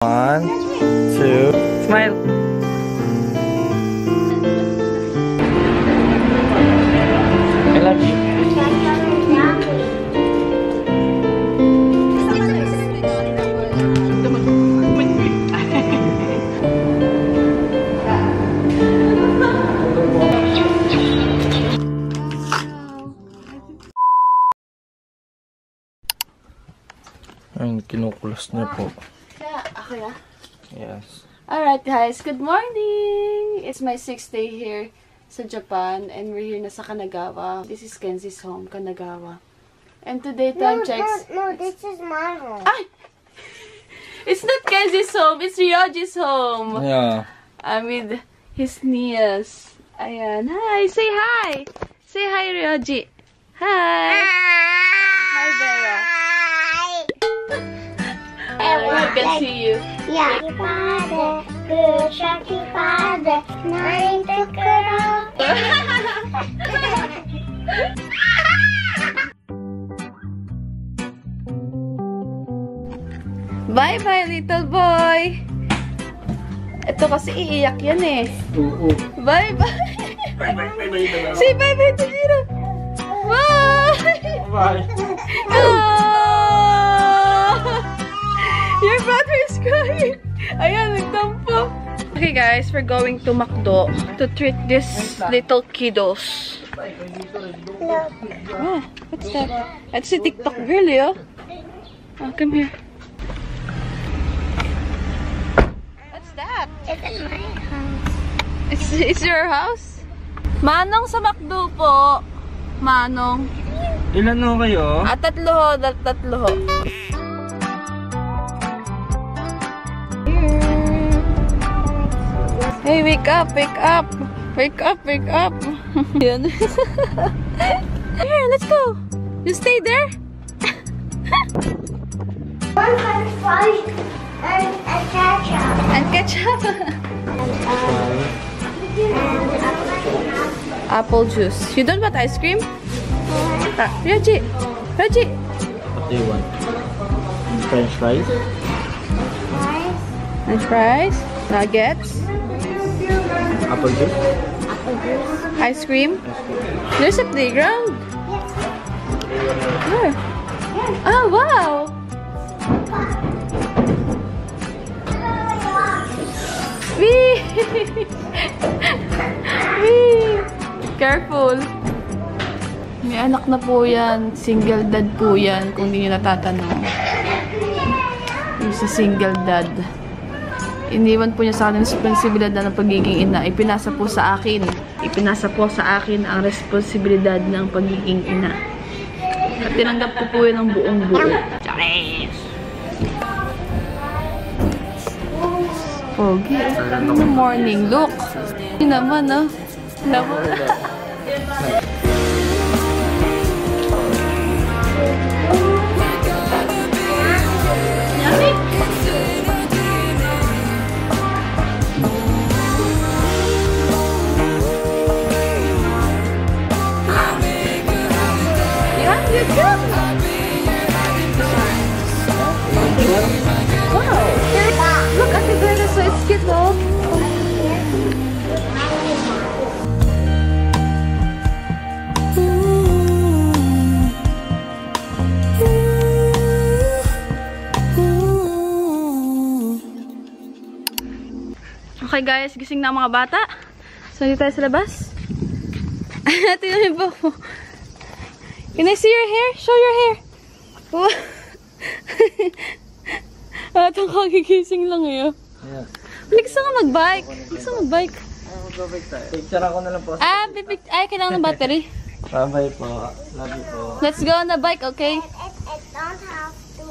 1, 2, smile. I love you. Ayun, kinukulas niya po. Okay. Yes. Alright guys, good morning! It's my 6th day here sa Japan and we're here na sa Kanagawa. This is Kenzie's home, Kanagawa. And today time checks... No, this is my home. Ay! It's not Kenzie's home, it's Ryoji's home. Yeah. I'm with his niece. Ayan. Hi! Say hi! Say hi, Ryoji. Hi! Hi, Vera. I can see you. Yeah. Father, good Shaki Father, nine to girl. Bye-bye, little boy! Ito kasi iiyak yan eh. Oo. Bye-bye! Bye-bye. Say bye-bye to Jiro! Bye! Bye. Oh! Your brother is crying! Ayan, nagtampo. Okay guys, we're going to McDo to treat these little kiddos. Oh, what's that? That's a TikTok girl, eh? Oh, come here. What's that? It's my house. It's your house? Manong sa McDo po. Manong. Ilan ho kayo? Tatlo. Hey, wake up. Yan. Here, let's go. You stay there. One French fries and ketchup. And ketchup. Apple juice. You don't want ice cream? Reggie. What do you want? French fries? French fries. Nuggets. Apple juice? Ice cream. There's a playground. Where? Oh, wow. Wee! Wee! Careful. May anak na po yan. Single dad po yan. Kung hindi nyo natatanong. Yung sa single dad. Iniwan po niya sa akin ang responsibilidad ng pagiging ina. Ipinasa po sa akin ang responsibilidad ng pagiging ina. At tinanggap ko po yun ng buong buo. Charis! Pogi. Ano morning look? Yun naman, no? Look at the dinosaur, it's cute, though. Okay guys, gising na ang mga bata. So, dito tayo sa labas. Ito yung iba ko. Can I see your hair? Show your hair. At ang kagigising lang eh. Yeah. Gusto ka mag-bike. Picture ako na lang po. Ay, kailangan ng battery. Bye-bye po. Love you po. Let's go on the bike, okay? I don't have to.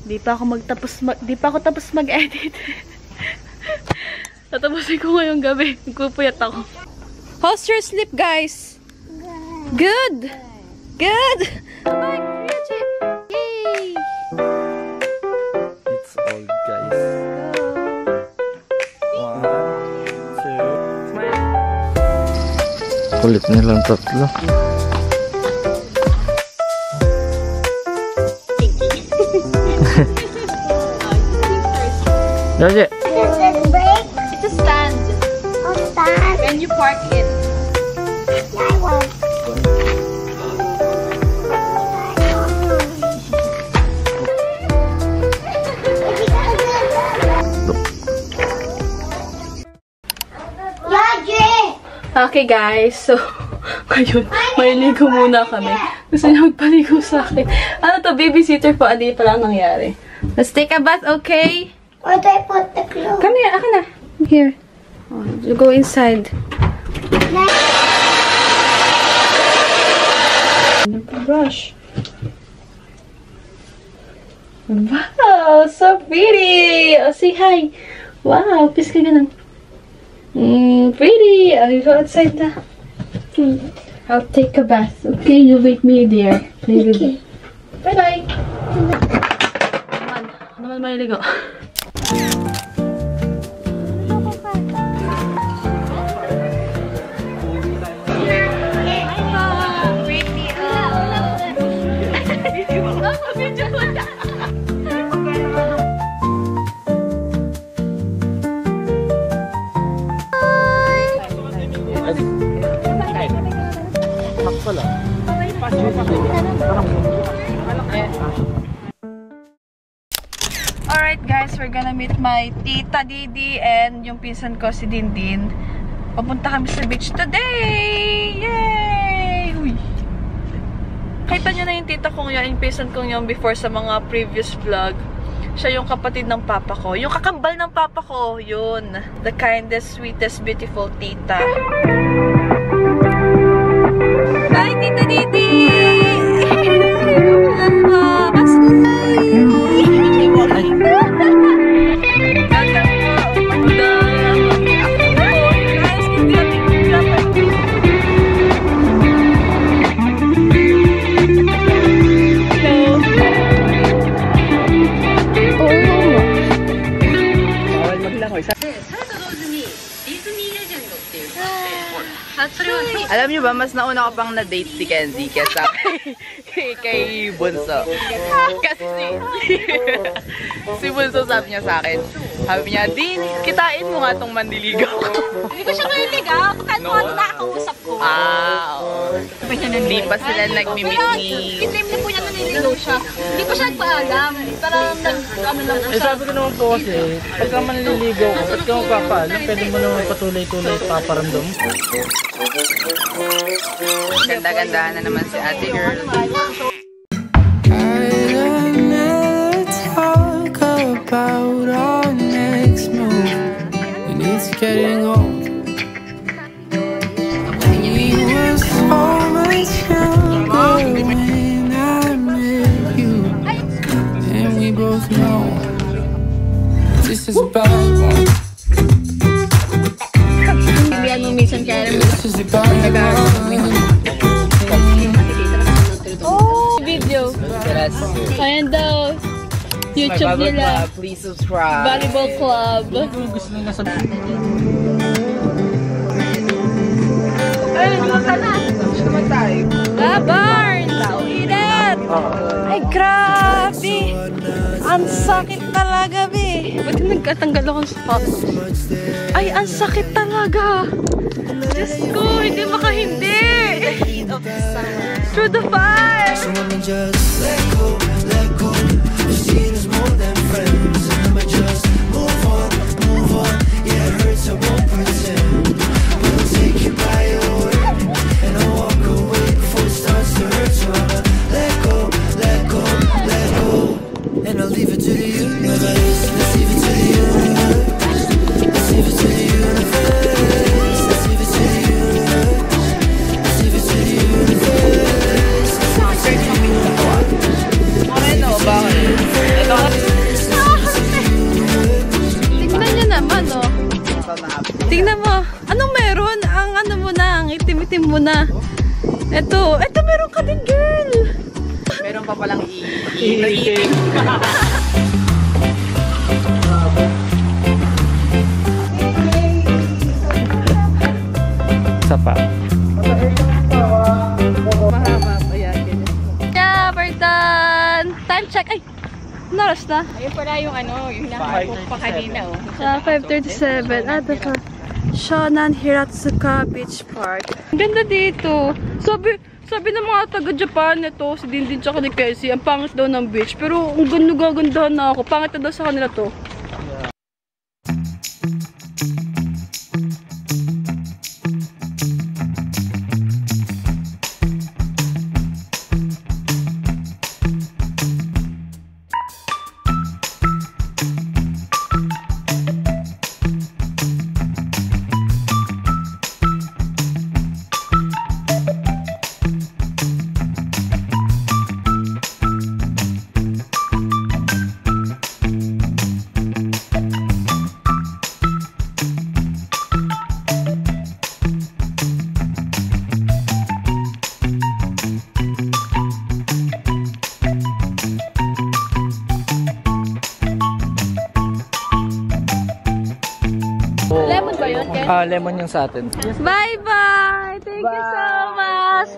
Di pa ako tapos mag-edit. Tatapusin ko ngayong gabi. Nagpupuyat ako. How's your sleep, guys? Good. Bye, Reggie. Yay! It's old, guys. 1, 2, smile. Kulit nilang tatlo. Does it? Does this break? It's a stand. Oh, stand. When you park it. I won't. Okay guys, so ngayon, maliligo muna kami. Gusto niya magpaligo sa akin. Ano to, babysitter po, hindi pa lang nangyari. Let's take a bath, okay? Where do I put the clothes? Come here, akin na. Here. Oh, you go inside. Brush. Wow, so pretty! Oh, say hi. Wow, peace ka ganun. Pretty! I'll go outside na. I'll take a bath. Okay, you wait me there. Okay. Bye-bye! Ano naman maliligo? Alright guys, we're gonna meet my tita Didi and yung pinsan ko si Dindin. Papunta kami sa beach today! Yay! Uy! Kita nyo na yung tita kong yun, yung pinsan kong yun before sa mga previous vlog. Siya yung kapatid ng papa ko. Yung kakambal ng papa ko, yun. The kindest, sweetest, beautiful tita. Hi, Tita Didi! Alam niyo ba, mas nauna ko pang na-date si Kenzie kesa kay Bunso. Kasi si Bunso sabi niya sa akin, sabi niya, Din, kitain mo nga tong manliligaw ko. Hindi ko siya manliligaw. Pagkat mo na nakakusap ko. Oo. Hindi pa sila nag-meet ni... Kinlaim niya po niya nanliligaw siya. Hindi ko siya nagpaalam. Parang ano lang po Eh, siya. sabi ko naman po kasi, pagka manliligaw ka, ba't ka magpapaalam? Pwede mo naman patuloy-tuloy paparamdam. Ganda-gandahan na naman si ate girl. About our next move, and it's getting old. We were so much younger when I met you, and we both know this is a bad one. This is a bad one. Video. Yes. Ayan daw. YouTube nila. Please subscribe. Volleyball Club. Gusto nila sabihin. Ay, naman tayo. Barnes! Init! Ay, grabe! Ang sakit talaga, be! Ba't nagkatanggal ako sa spot? Ay, ang sakit talaga! Diyos ko, hindi makahindi! Through the fire! And I'll leave it to the universe. Let's leave it to the universe. Let's leave it to the universe. Let's leave it to the universe. Let's leave it to the universe. Ano ba? Tingnan nyo naman, oh. Tingnan mo. Anong meron? Ang ano mo na, ang itim-itim mo na. Eto meron ka din, girl! Meron pa palang iitim. Sapa. Yeah, we're done! Time check! Ay! Naras na? Ayun pala yung ano, yung nakapost pa kanina, oh. 5:37. Ito pa. Shonan Hiratsuka Beach Park. Ang ganda dito. Sabi ng mga taga-Japan ito, si Dindin tsaka ni Casey, ang pangit daw ng beach. Pero ang ganda-gandahan na ako. Pangit na daw sa kanila to. Lemon ba yun, Ken? Lemon yung sa atin. Bye-bye! Thank you so much!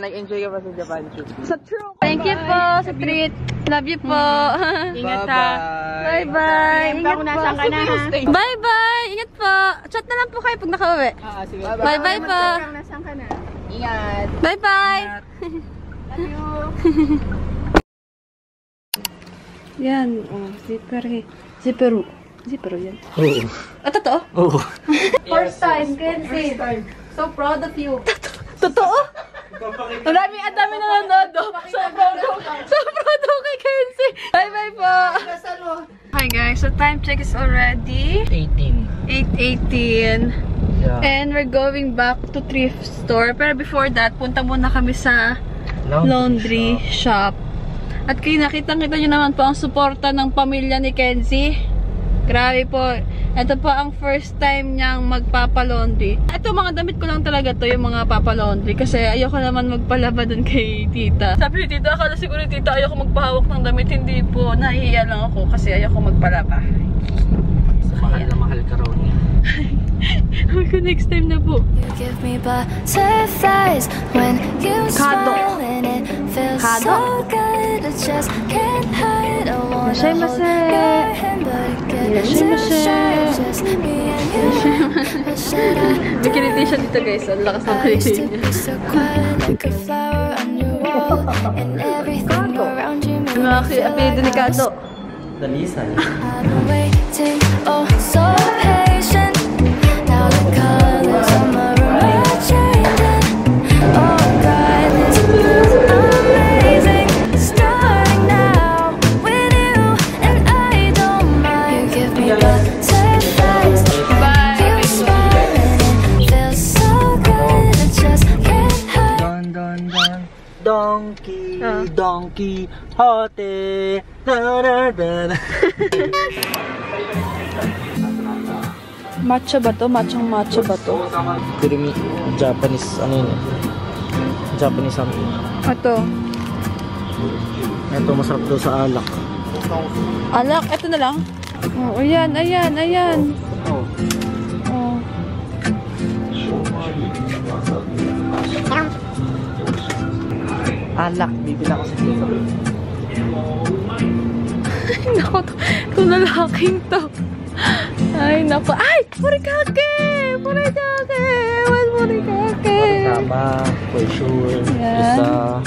Nag-enjoy ka ba sa Japan trip? Sa true. Thank you po sa treat. Love you po. Ingat ha. Bye-bye. Ingat Kung po. nasaan ka na ha. Bye-bye. Ingat po. Chat na lang po kayo pag nakauwi. Bye-bye po. Kung nasaan ka na. Ingat! Bye-bye. Love you. Yan. Oh, zipper. Zipper yan. Oo. Totoo? Oo. First time, Kenzie. So proud of you. Totoo? Ang dami nanonood. So proud ako kay Kenzie. Bye-bye po. Hi guys, so time check is already 18. 8:18. Yeah. And we're going back to thrift store. Pero before that, punta muna kami sa laundry shop. At nakita-kita nyo naman po ang suporta ng pamilya ni Kenzie. Grabe po. Ito po ang first time niyang magpapalaundry. Ito mga damit ko lang talaga to, yung mga papalaundry. Kasi ayoko naman magpalaba dun kay tita. Sabi ni tita, akala siguro ni tita ayoko magpahawak ng damit. Hindi po. Nahihiya lang ako kasi ayoko magpalaba. Mahal na mahal ka raw niya. Next time na po. You give me butterflies when you smile and it feels so good. I just can't hide. I wanna hold your hand, but it gets too shy. Just me and you. What should I do? May kiliti siya dito guys. Ang lakas ng I used kiliti to niya. be so quiet like a flower on your wall, and everything around you made Mga me feel apelido ni like I was Kato. Dalisan. I've been waiting, oh so patient. Now the colors of my room are changing. Oh God, this feels amazing. Starting now with you, and I don't mind. You give me butterflies. You smile and it feels so good. I just can't hide. Don. Donkey, hote. Matcha ba to? Matcha ba to? Kurimi, Japanese, ano yun eh? Japanese something. Ito. Ito, masarap daw sa alak. Alak, ito na lang. Oh, ayan. Oh. Oh. Alak, bibila ko sa dito. Ay, naku. Itong lalaking to. Ay, naku. Ay! Furikake! Ewan, furikake! Tama, for sure. Yan. Isa.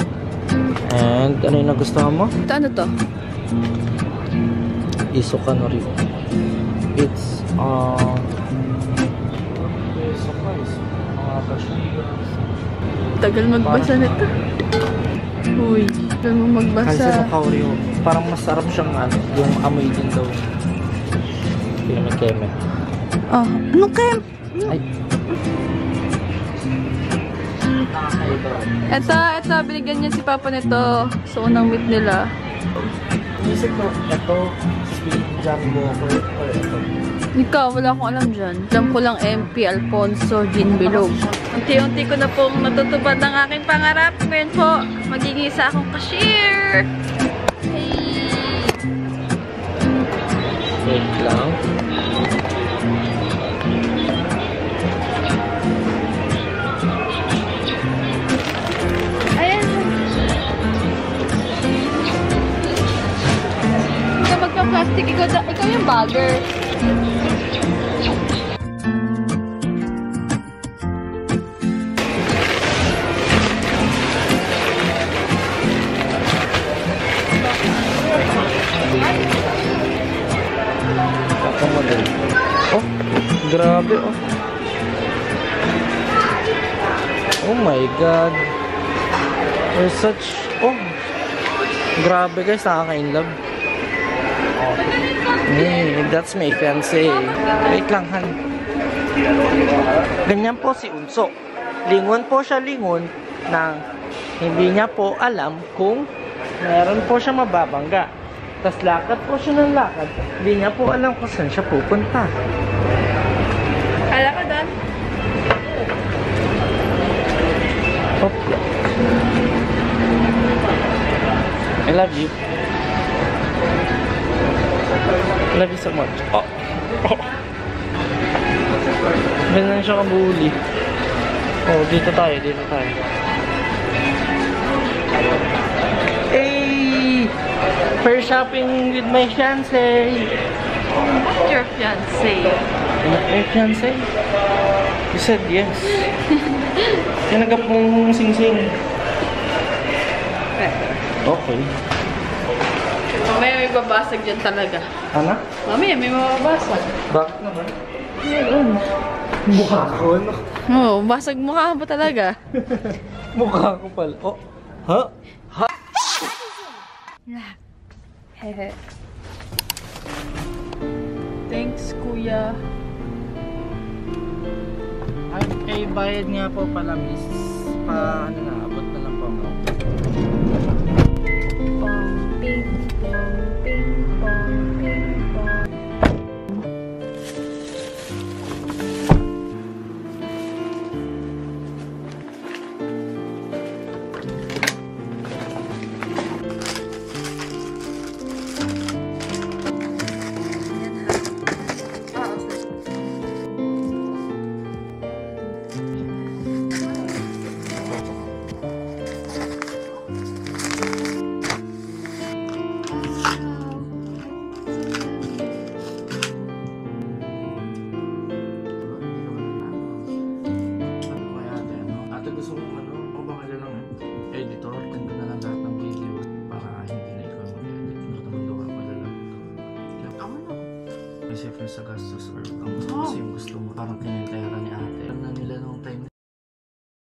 And, ano yung nagustuhan mo? Ito, ano to? Isokanori. It's, Tagal magbasa nito. Uy, tagal mo Kasi magbasa. sa kaoryo, parang masarap siyang ano, yung amoy din daw. Keme. Oh, ano kayo? Ay. Ito, binigyan niya si Papa nito sa unang meet nila. Isip ko, ito, sweet jumbo or ito. Ikaw, wala akong alam dyan. Alam ko lang MP Alfonso Jean Bilog. Unti-unti ko na pong natutupad ang aking pangarap. Ngayon po, magiging isa akong cashier. Hey. Wait lang. Ayan. Hindi ka plastic. Ikaw yung bagger. Model. Oh, grabe oh. Oh my god. We're such... Oh. Grabe guys, nakaka-inlove. That's my fiancé. Wait lang, han. Ganyan po si Unso. Lingon po siya lingon nang hindi niya po alam kung meron po siya mababangga. Tapos lakad po siya ng lakad. Hindi niya po alam kung saan siya pupunta. Kala ka doon? Oh. I love you. I love you so much. Oh. Oh. Ganyan siya kabuli. Oh, dito tayo, dito tayo. Hey! For shopping with my fiancé. Your fiancé. My fiancé? You said yes. Kinagap mong sing-sing. Okay. Mamaya may babasag dyan talaga. Ano? Mamaya may mababasag. Bakit naman? Meron. Mukha ko, no? Oo, basag mukha ba talaga? Mukha ko pala. Oh. Ha? Ha? Hehe. Thanks, kuya. Ay, bayad nga po pala, miss. Ano na, abot na lang po mo. Pong, ping, pong, ping, pong, ping, pong. Sa gastos or ang kasi yung gusto mo parang kinintaya ka ni ate. Alam na nila nung time